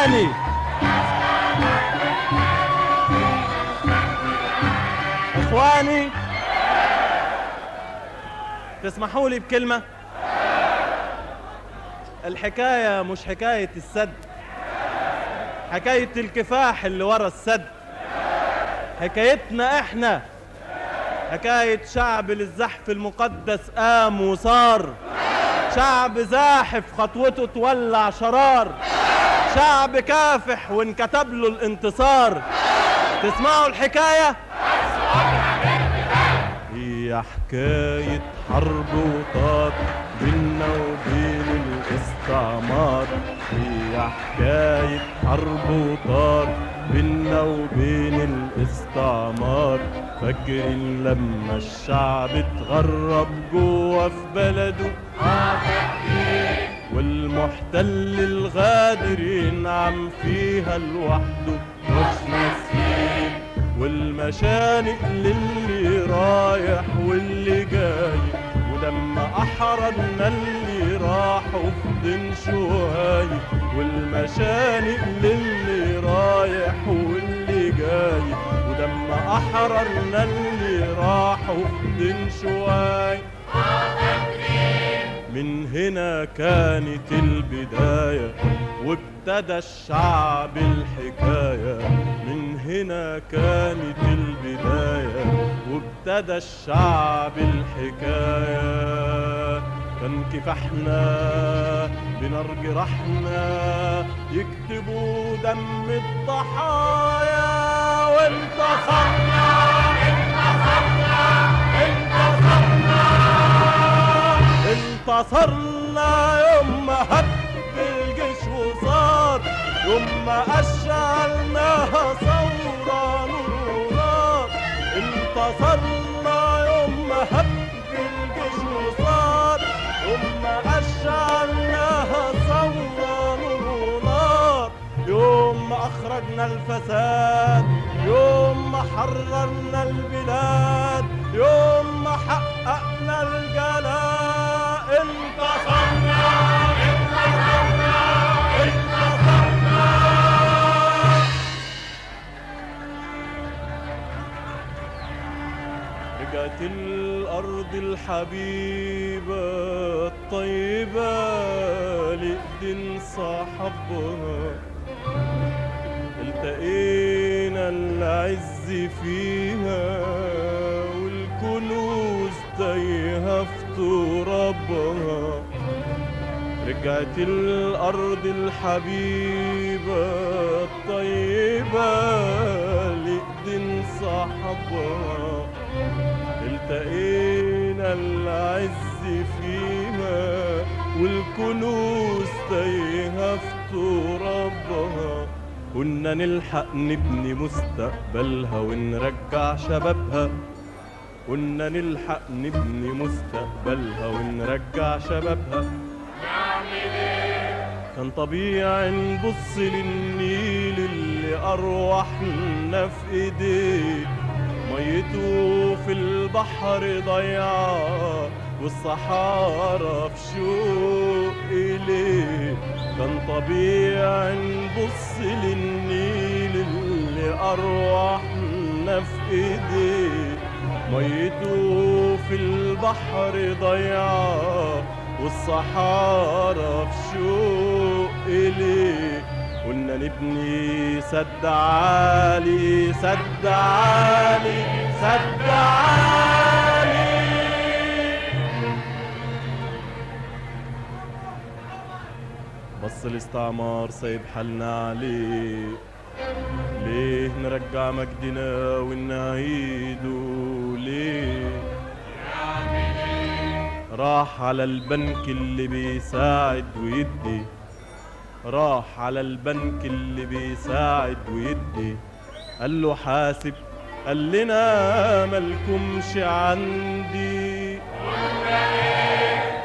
إخواني إخواني تسمحوا لي بكلمة. الحكاية مش حكاية السد، حكاية الكفاح اللي ورا السد. حكايتنا احنا حكاية شعب للزحف المقدس قام وصار، شعب زاحف خطوته تولع شرار، شعب كافح وانكتب له الانتصار. تسمعوا الحكاية؟ هي حكاية حرب وطار بينا وبين الاستعمار. هي حكاية حرب وطار بينا وبين الاستعمار. فاكرين لما الشعب اتغرب جوا في بلده، والمحتل الغادر ينعم فيها لوحده مش ناسيين. والمشانق للي رايح واللي جاي، ولما أحررنا اللي راحوا في دين شوهاي. والمشانق للي رايح واللي جاي، ولما أحررنا اللي راحوا في دين شوهاي. من هنا كانت البداية وابتدى الشعب الحكاية. من هنا كانت البداية وابتدى الشعب الحكاية. كان كفاحنا بنار جراحنا يكتبوا دم الضحايا. وانتصرنا انتصرنا انتصرنا انتصرنا يوم ما هب الجيش وصار، يوم ما أشعلناها ثورة نور نار. انتصرنا يوم ما هب الجيش وصار، يوم ما أشعلناها ثورة نور نار. يوم ما أخرجنا الفساد، يوم ما حررنا البلاد، يوم ما حققنا الجلال. انتصرنا انتصرنا انتصرنا. رجعت الأرض الحبيبة الطيبة لإيدين صاحبها. التقينا العز فيها والكنوز تايهة في ترابها. رجعت الأرض الحبيبة الطيبة لإيدين صاحبها. التقينا العز فيها والكنوز تايهة في ترابها. كنا نلحق نبني مستقبلها ونرجع شبابها. كنا نلحق نبني مستقبلها ونرجع شبابها. نعمل ايه؟ كان طبيعي نبص للنيل اللي أرواحنا في ايديه، ميته في البحر ضيعة والصحارى في شوق إليه. كان طبيعي نبص للنيل اللي أرواحنا في ايديه، ميته في البحر ضيعة والصحارى في شوق إليه. قلنا نبني سد عالي سد عالي سد عالي. بص الاستعمار سايب حالنا عليه، ليه نرجع مجدنا ونعيده ليه؟ راح على البنك اللي بيساعد ويدي، راح على البنك اللي بيساعد ويدي. قال له حاسب، قال لنا مالكمش عندي.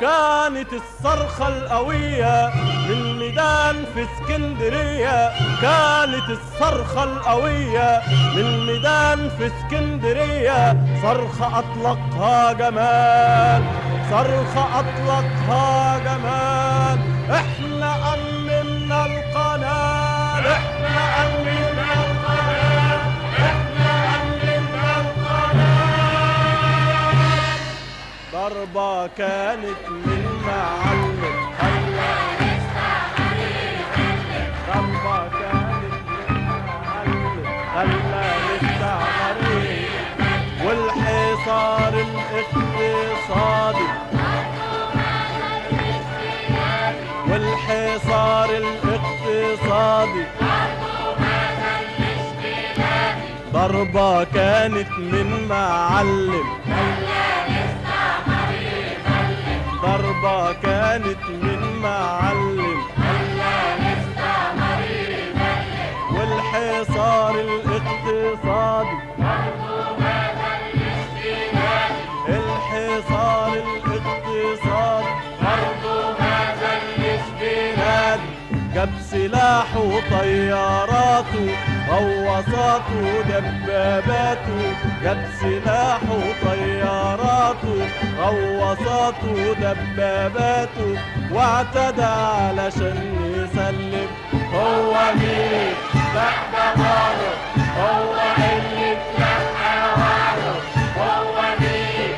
كانت الصرخة القوية من الميدان في اسكندرية، كانت الصرخة القوية من الميدان في اسكندرية. صرخة أطلقها جمال، صرخة أطلقها جمال. احنا أممنا القناة، ضربة كانت من معلم خلى الاستعمار يغلب. ضربة كانت من معلم خلى الاستعمار يغلب. والحصار الاقتصادي والحصار الاقتصادي ضربة كانت من معلم ضربة كانت من معلم والحصار الاقتصادي الحصار الاقتصادي برضو ما زلش بلادي. جاب سلاحه وطياراته غواصاته ودباباته. جاب سلاحه وطياراته غواصاته ودباباته واعتدى علشان يسلم. هو مين؟ لا ده غلط. هو اللي اتلقى وعده. هو مين؟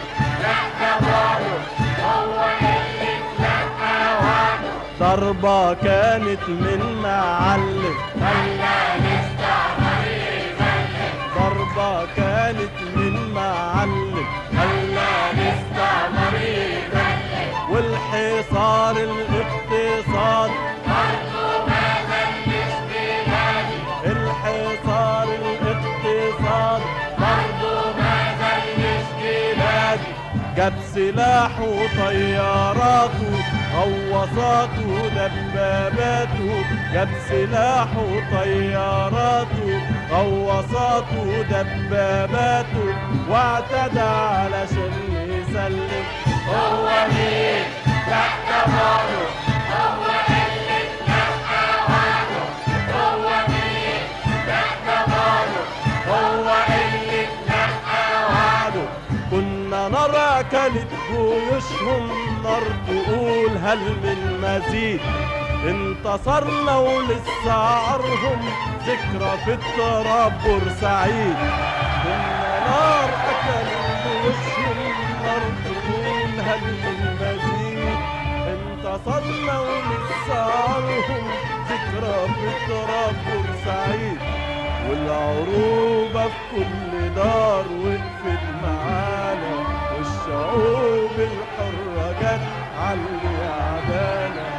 لا ده غلط. هو اللي اتلقى وعده. ضربة كانت من معلم خلى الاستعمار يغلب. ضربة كانت من معلم خلى الاستعمار يغلب. والحصار الاقتصادي برضو ما زلش بلادي. الحصار الاقتصادي برضو ما زلش بلادي. جاب سلاحه وطياراته غواصاته ودباباته. جاب سلاحه وطياراته غواصاته ودباباته واعتدى علشان يسلم. هو مين؟ لا ده غلط. هو اللي اتلقى وعده. هو مين؟ لا ده غلط. هو اللي اتلقى وعده. كنا نرى كانت جيوشهم نار تقول هل من مزيد. انتصرنا ولسه عارهم ذكرى في التراب بورسعيد. كنا نار أكلت جيوشهم نار تقول هل من مزيد. انتصرنا ولسه عارهم ذكرى في التراب بورسعيد. والعروبة في كل دار وقفت معانا. والشعوب الحرة جت عاللي عدانا.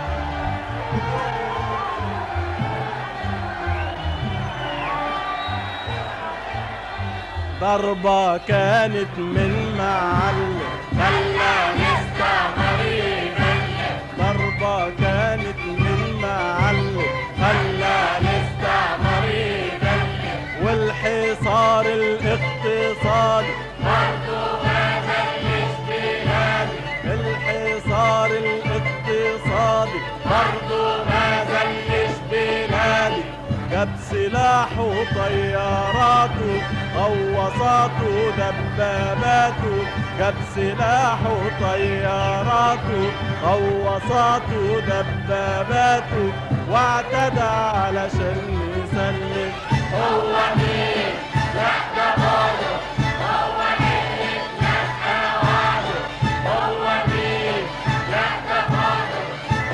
ضربة كانت من معلم خلى الاستعمار يغلب. ضربة كانت من معلم خلى الاستعمار يغلب. والحصار الاقتصادي برضو ما زلش بلادي. الحصار الاقتصادي برضو ما زلش بلادي. جاب سلاحه وطياراته غواصاته ودباباته. جاب سلاحه وطياراته غواصاته ودباباته واعتدى علشان يسلم. هو مين؟ لا ده غلط. هو اللي اتلقى وعده. هو مين؟ لا ده غلط.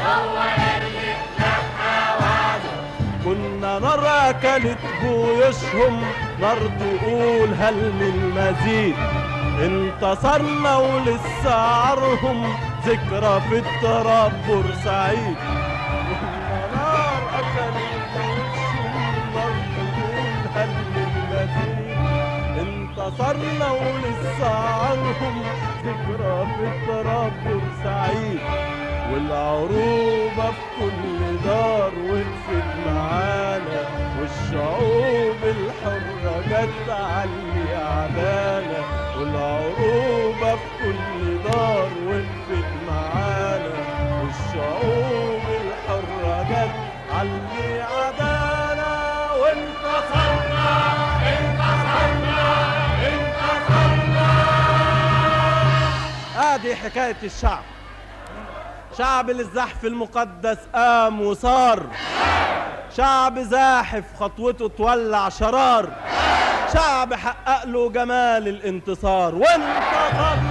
هو اللي اتلقى وعده. كنا نرى كانت جيوشهم نار تقول هل من مزيد. انتصرنا ولسه عارهم ذكرى في التراب بورسعيد. كنا نار أكلت جيوشهم نار تقول هل من مزيد. انتصرنا ولسه عارهم ذكرى في التراب بورسعيد. والعروبة في كل دار وقفت معانا. والشعوب الحرة جت عاللي عدانا. والعروبة في كل دار وقفت معانا. والشعوب الحرة جت عاللي عدانا. وانتصرنا انتصرنا انتصرنا. ادي حكاية الشعب. شعب الزحف المقدس قام وصار. شعب زاحف خطوته تولع شرار، شعب حقق له جمال الانتصار وانتصر.